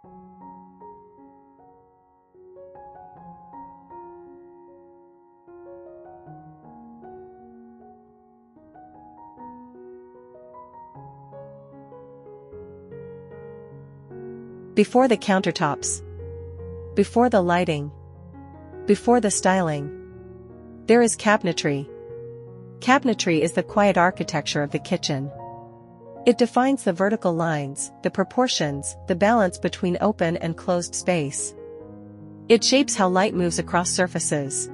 Before the countertops. Before the lighting. Before the styling. There is cabinetry. Cabinetry is the quiet architecture of the kitchen. It defines the vertical lines, the proportions, the balance between open and closed space. It shapes how light moves across surfaces.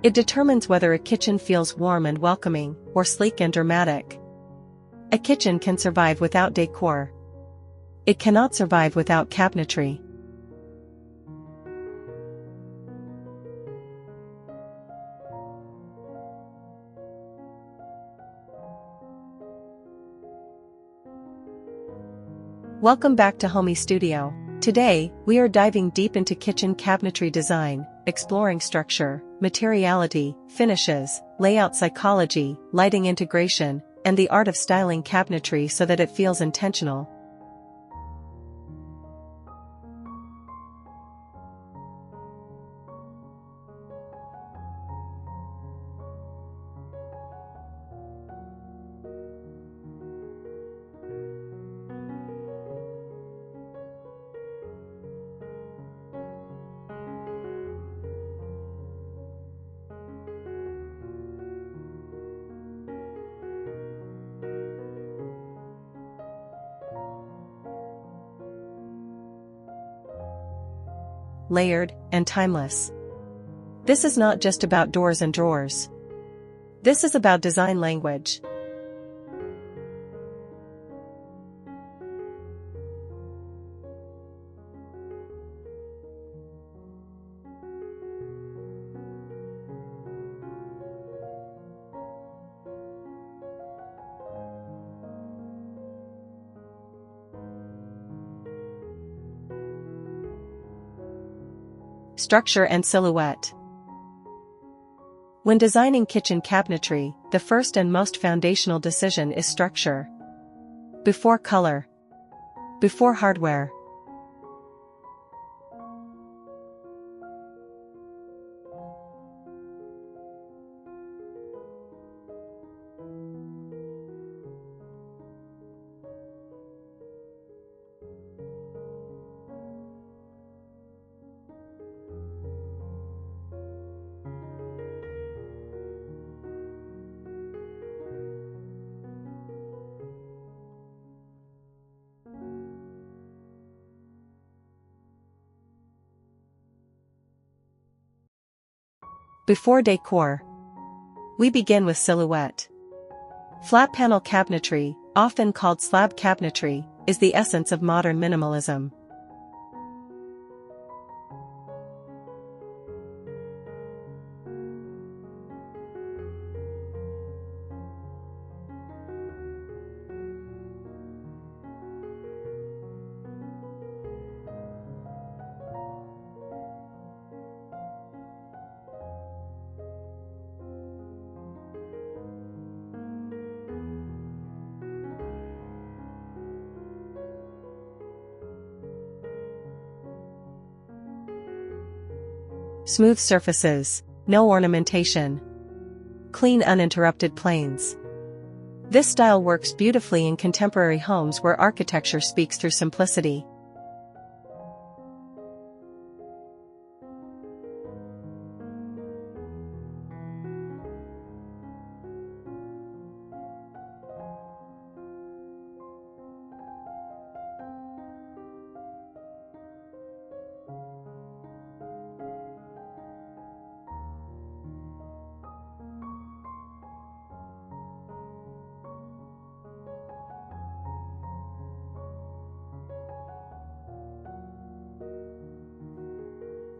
It determines whether a kitchen feels warm and welcoming, or sleek and dramatic. A kitchen can survive without decor. It cannot survive without cabinetry. Welcome back to Homey Studio. Today, we are diving deep into kitchen cabinetry design, exploring structure, materiality, finishes, layout psychology, lighting integration, and the art of styling cabinetry so that it feels intentional. Layered, and timeless. This is not just about doors and drawers. This is about design language. Structure and silhouette. When designing kitchen cabinetry, the first and most foundational decision is structure. Before color. Before hardware. Before decor. We begin with silhouette. Flat panel cabinetry, often called slab cabinetry, is the essence of modern minimalism. Smooth surfaces, no ornamentation. Clean uninterrupted planes. This style works beautifully in contemporary homes where architecture speaks through simplicity.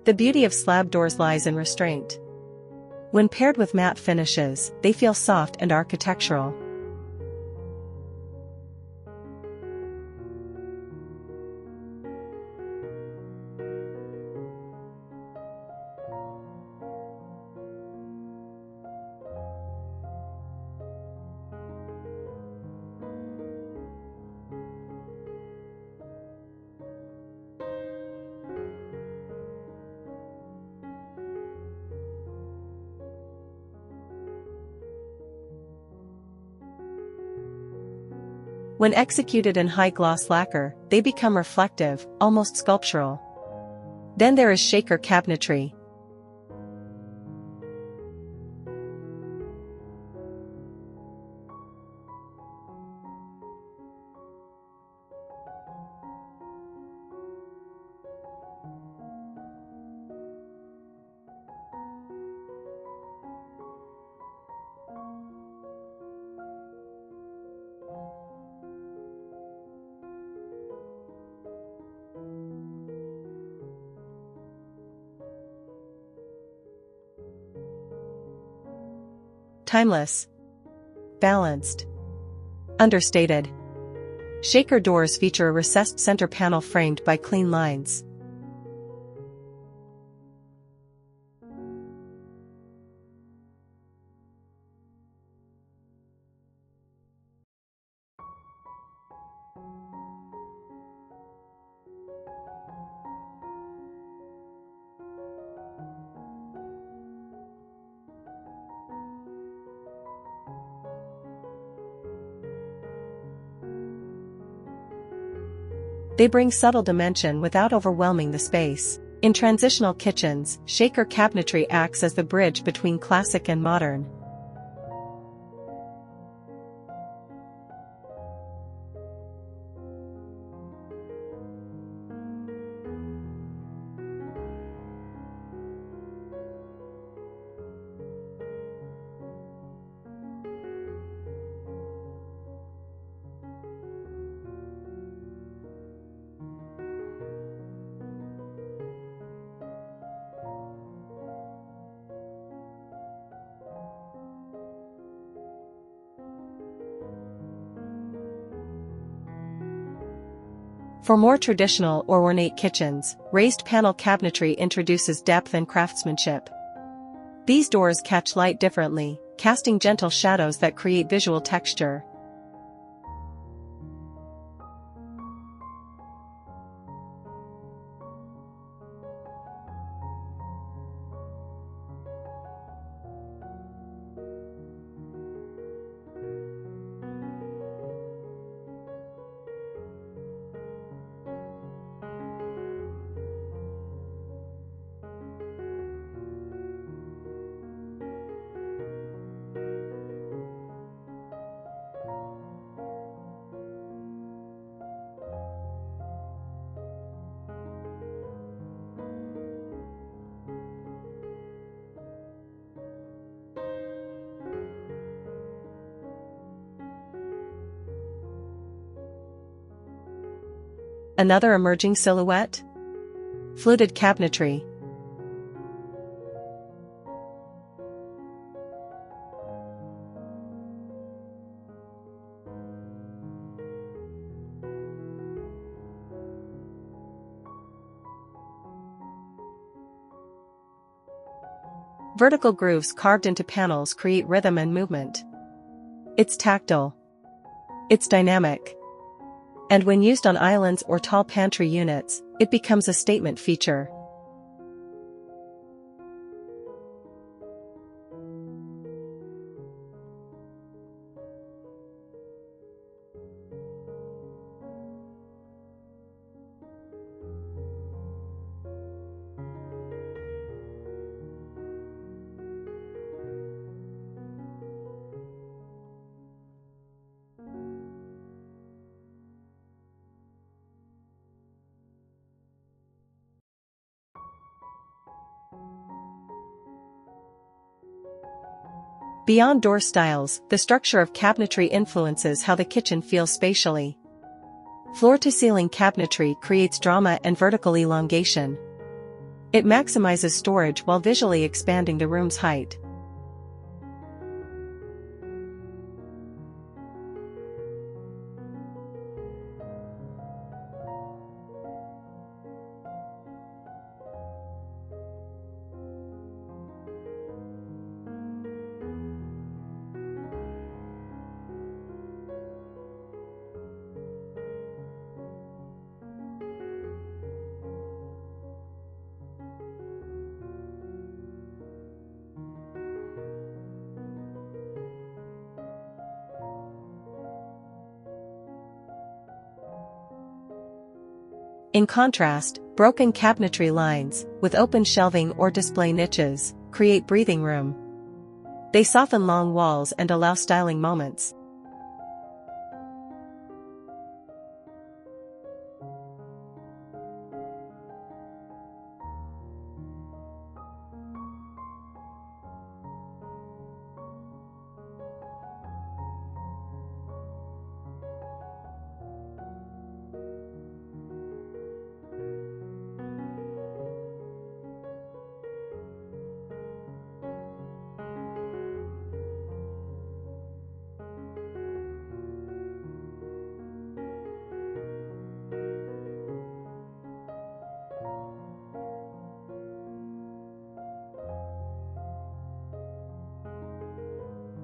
The beauty of slab doors lies in restraint. When paired with matte finishes, they feel soft and architectural. When executed in high-gloss lacquer, they become reflective, almost sculptural. Then there is shaker cabinetry. Timeless. Balanced. Understated. Shaker doors feature a recessed center panel framed by clean lines. They bring subtle dimension without overwhelming the space. In transitional kitchens, shaker cabinetry acts as the bridge between classic and modern. For more traditional or ornate kitchens, raised panel cabinetry introduces depth and craftsmanship. These doors catch light differently, casting gentle shadows that create visual texture. Another emerging silhouette? Fluted cabinetry. Vertical grooves carved into panels create rhythm and movement. It's tactile. It's dynamic. And when used on islands or tall pantry units, it becomes a statement feature. Beyond door styles, the structure of cabinetry influences how the kitchen feels spatially. Floor-to-ceiling cabinetry creates drama and vertical elongation. It maximizes storage while visually expanding the room's height. In contrast, broken cabinetry lines, with open shelving or display niches, create breathing room. They soften long walls and allow styling moments.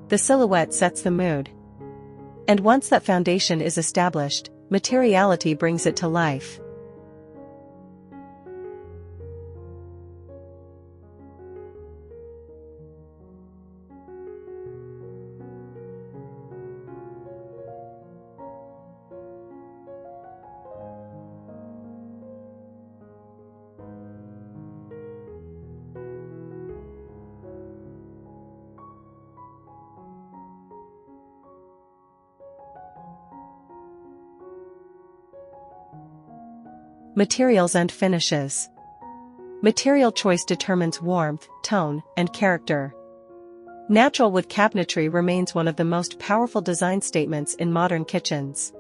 The silhouette sets the mood. And once that foundation is established, materiality brings it to life. Materials and finishes. Material choice determines warmth, tone, and character. Natural wood cabinetry remains one of the most powerful design statements in modern kitchens.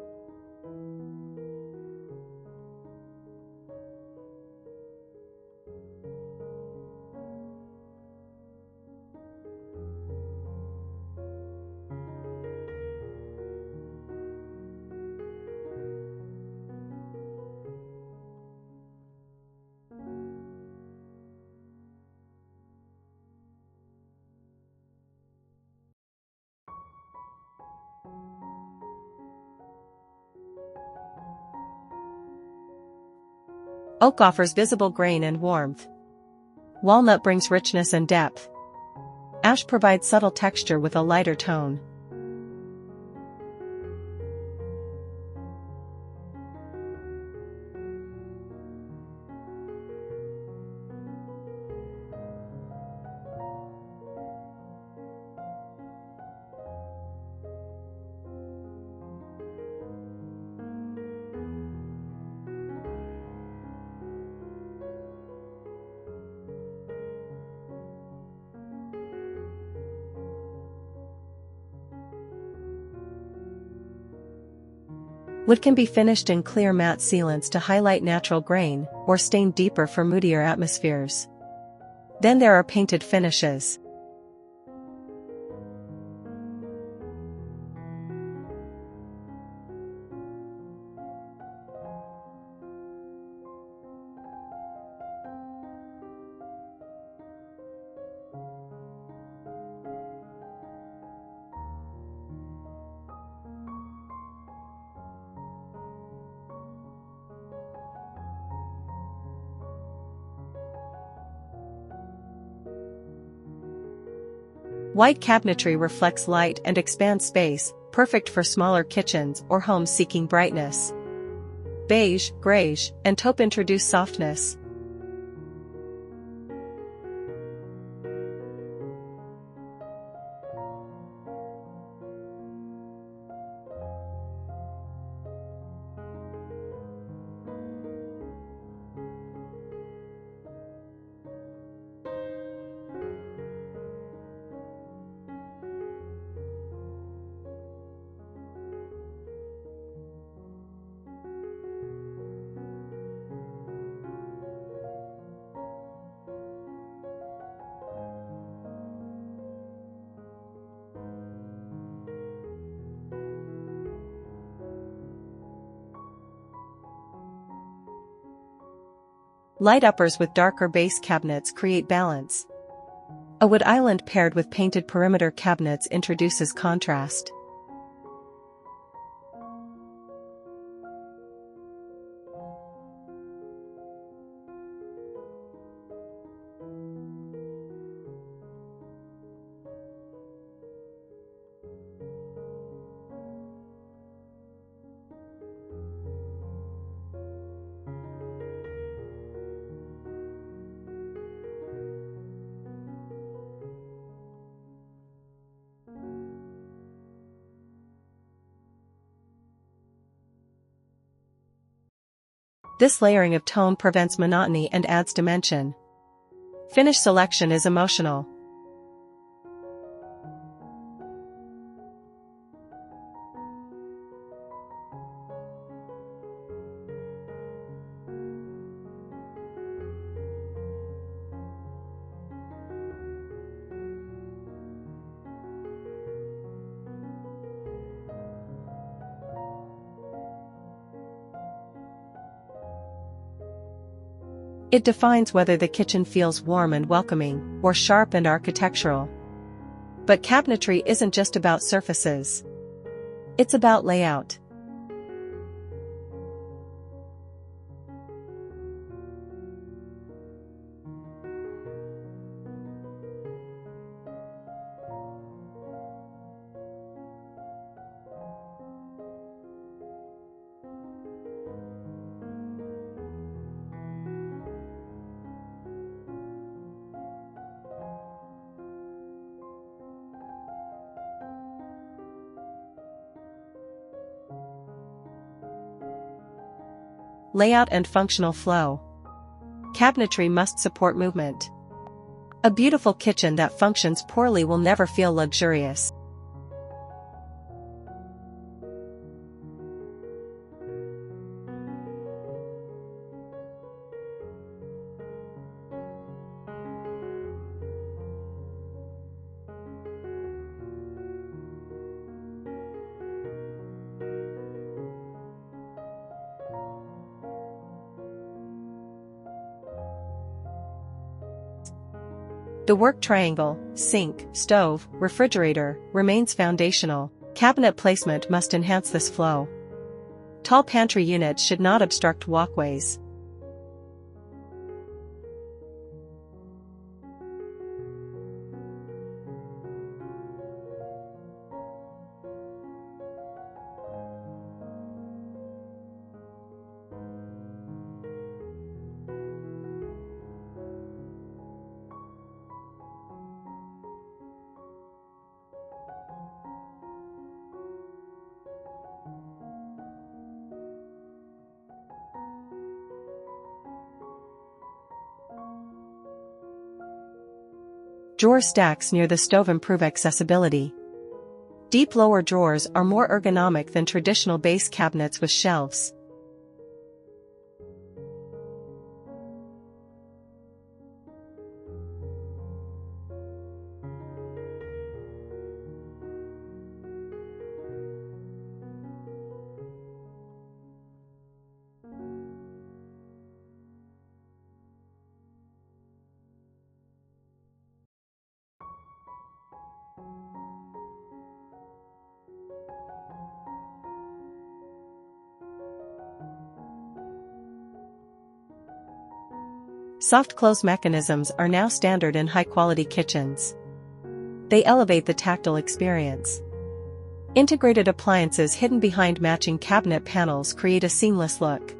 Oak offers visible grain and warmth. Walnut brings richness and depth. Ash provides subtle texture with a lighter tone. Wood can be finished in clear matte sealants to highlight natural grain, or stained deeper for moodier atmospheres. Then there are painted finishes. White cabinetry reflects light and expands space, perfect for smaller kitchens or homes seeking brightness. Beige, greige, and taupe introduce softness. Light uppers with darker base cabinets create balance. A wood island paired with painted perimeter cabinets introduces contrast. This layering of tone prevents monotony and adds dimension. Finish selection is emotional. It defines whether the kitchen feels warm and welcoming, or sharp and architectural. But cabinetry isn't just about surfaces. It's about layout. Layout and functional flow. Cabinetry must support movement. A beautiful kitchen that functions poorly will never feel luxurious. The work triangle, sink, stove, refrigerator, remains foundational. Cabinet placement must enhance this flow. Tall pantry units should not obstruct walkways. Drawer stacks near the stove improve accessibility. Deep lower drawers are more ergonomic than traditional base cabinets with shelves. Soft close mechanisms are now standard in high-quality kitchens. They elevate the tactile experience. Integrated appliances hidden behind matching cabinet panels create a seamless look.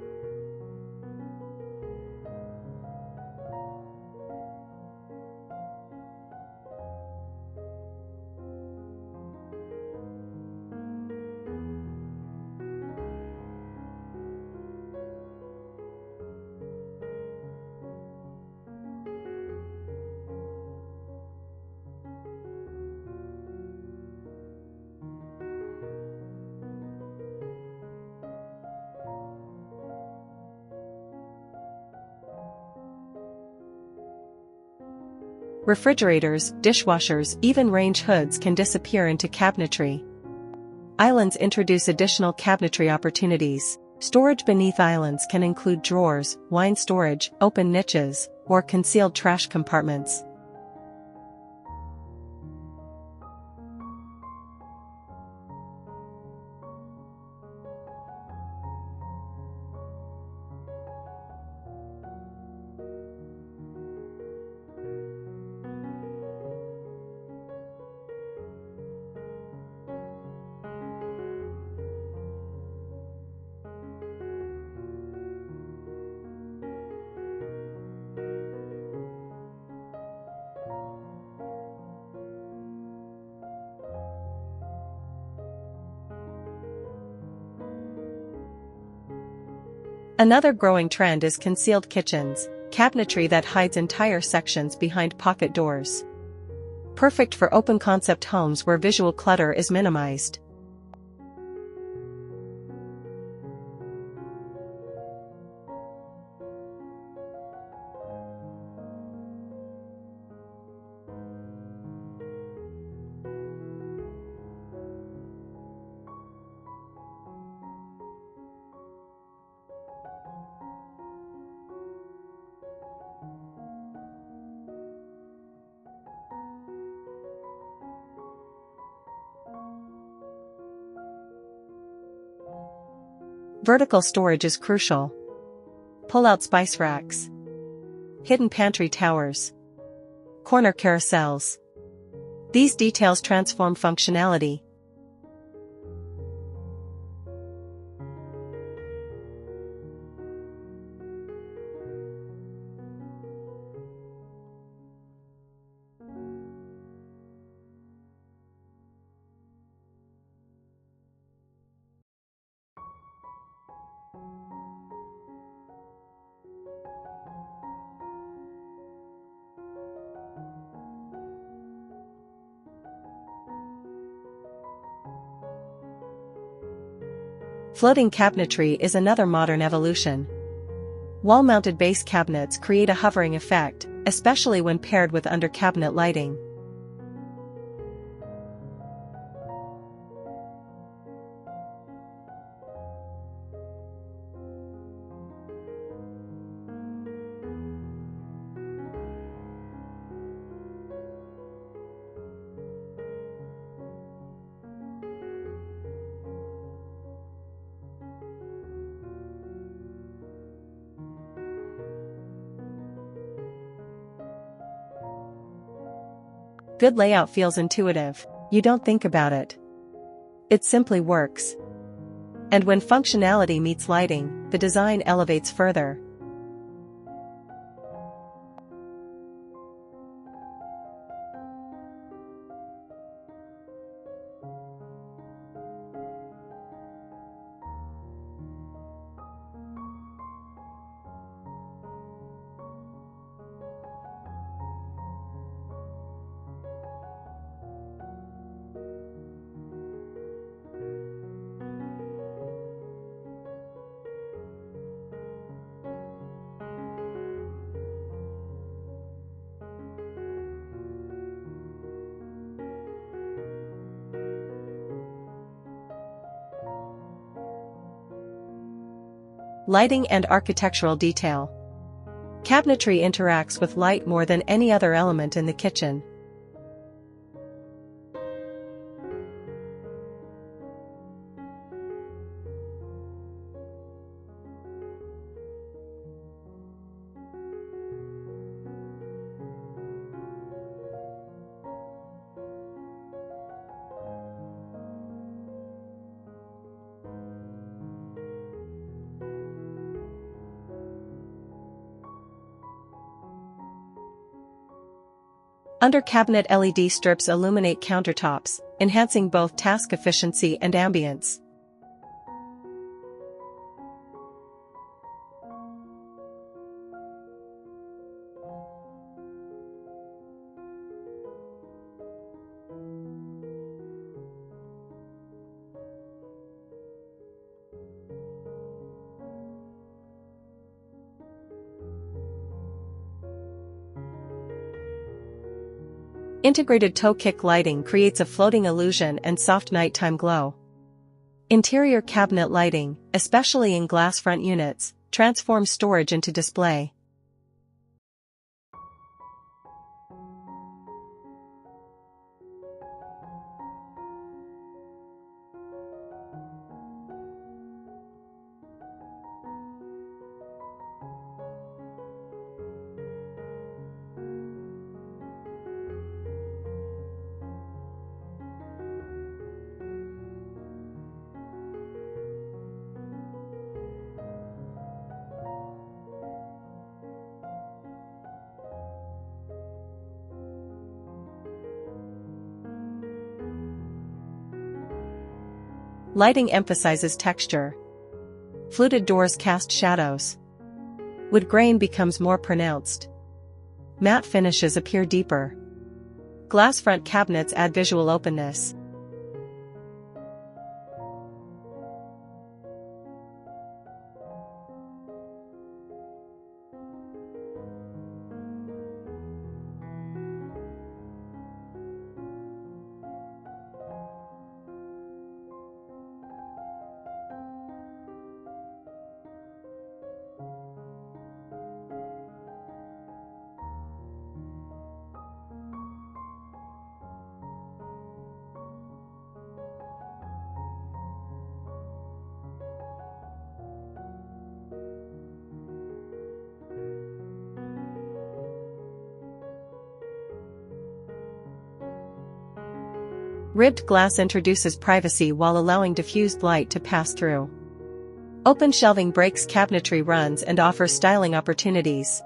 Refrigerators, dishwashers, even range hoods can disappear into cabinetry. Islands introduce additional cabinetry opportunities. Storage beneath islands can include drawers, wine storage, open niches, or concealed trash compartments. Another growing trend is concealed kitchens, cabinetry that hides entire sections behind pocket doors. Perfect for open-concept homes where visual clutter is minimized. Vertical storage is crucial. Pull-out spice racks, hidden pantry towers, corner carousels. These details transform functionality. Floating cabinetry is another modern evolution. Wall-mounted base cabinets create a hovering effect, especially when paired with under-cabinet lighting. Good layout feels intuitive. You don't think about it. It simply works. And when functionality meets lighting, the design elevates further. Lighting and architectural detail. Cabinetry interacts with light more than any other element in the kitchen. Under-cabinet LED strips illuminate countertops, enhancing both task efficiency and ambience. Integrated toe kick lighting creates a floating illusion and soft nighttime glow. Interior cabinet lighting, especially in glass front units, transforms storage into display. Lighting emphasizes texture. Fluted doors cast shadows. Wood grain becomes more pronounced. Matte finishes appear deeper. Glass front cabinets add visual openness. Ribbed glass introduces privacy while allowing diffused light to pass through. Open shelving breaks cabinetry runs and offers styling opportunities.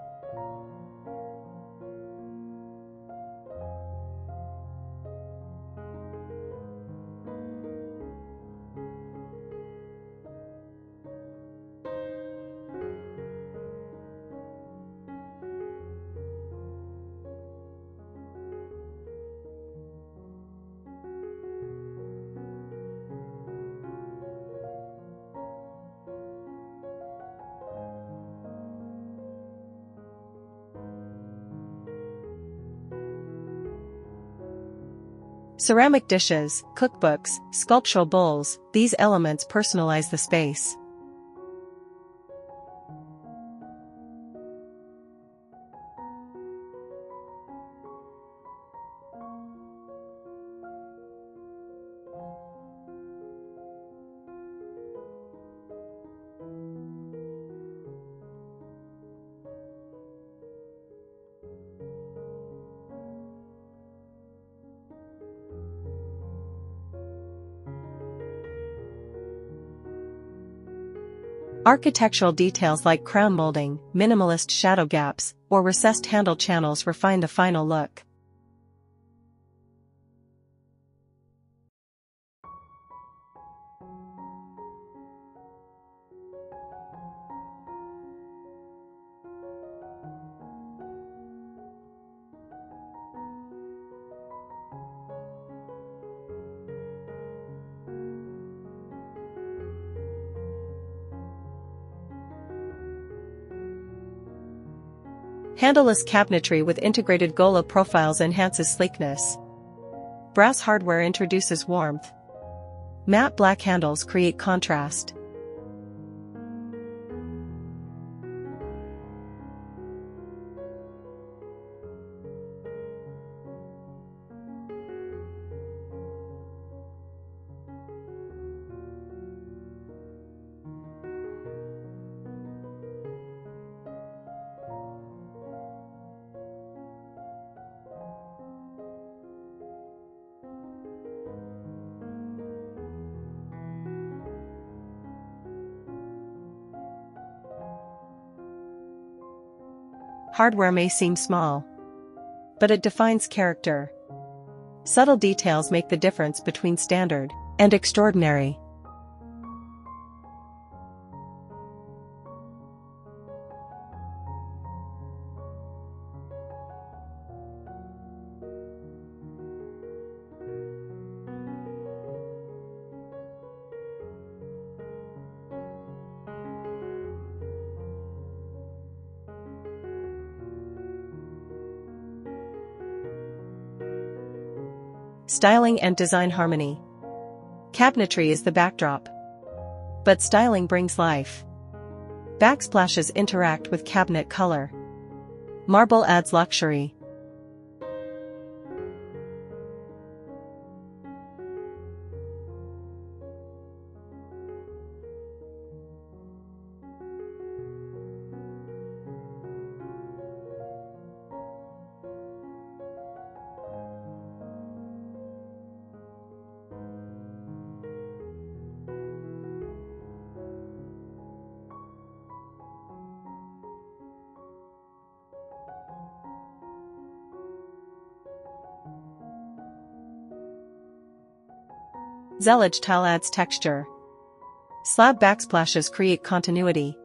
Ceramic dishes, cookbooks, sculptural bowls, these elements personalize the space. Architectural details like crown molding, minimalist shadow gaps, or recessed handle channels refine the final look. Handleless cabinetry with integrated Gola profiles enhances sleekness. Brass hardware introduces warmth. Matte black handles create contrast. Hardware may seem small, but it defines character. Subtle details make the difference between standard and extraordinary. Styling and design harmony. Cabinetry is the backdrop, but styling brings life. Backsplashes interact with cabinet color. Marble adds luxury. Zellage tile adds texture. Slab backsplashes create continuity.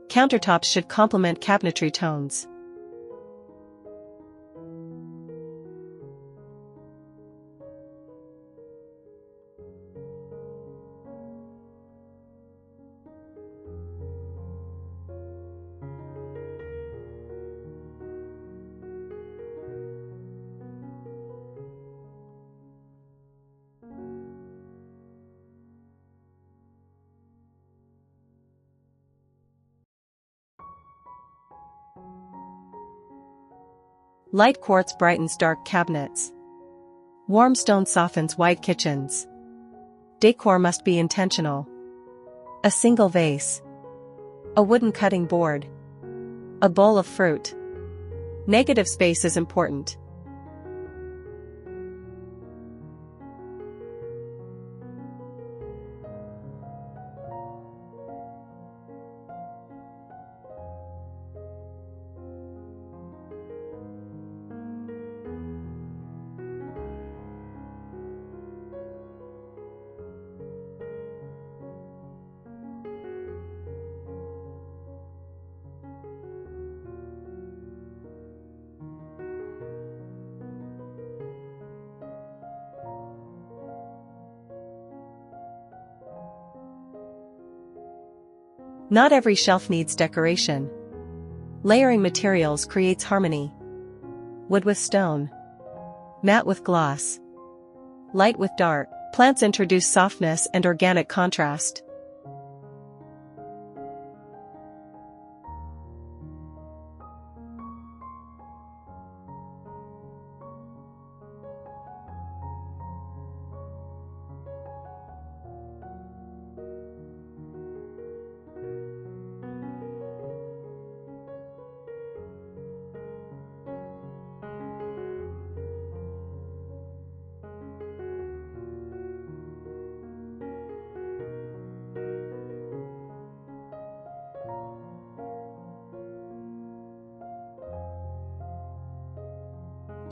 Countertops should complement cabinetry tones. Light quartz brightens dark cabinets. Warm stone softens white kitchens. Decor must be intentional. A single vase. A wooden cutting board. A bowl of fruit. Negative space is important. Not every shelf needs decoration. Layering materials creates harmony. Wood with stone. Matte with gloss. Light with dark. Plants introduce softness and organic contrast.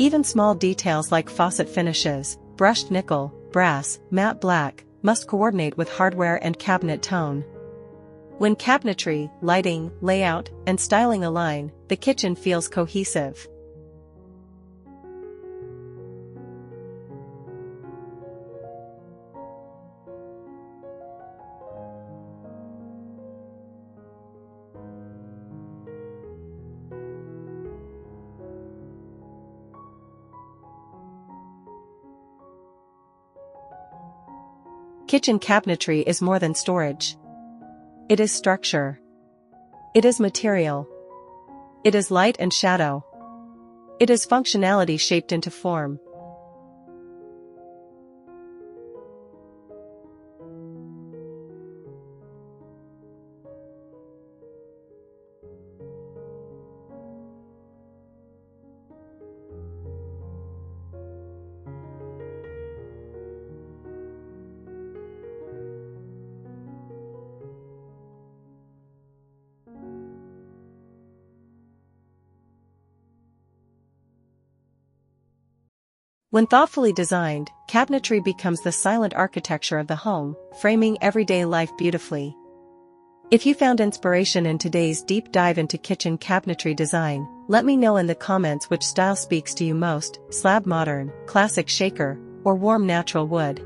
Even small details like faucet finishes, brushed nickel, brass, matte black, must coordinate with hardware and cabinet tone. When cabinetry, lighting, layout, and styling align, the kitchen feels cohesive. Kitchen cabinetry is more than storage. It is structure. It is material. It is light and shadow. It is functionality shaped into form. When thoughtfully designed, cabinetry becomes the silent architecture of the home, framing everyday life beautifully. If you found inspiration in today's deep dive into kitchen cabinetry design, let me know in the comments which style speaks to you most: slab modern, classic shaker, or warm natural wood.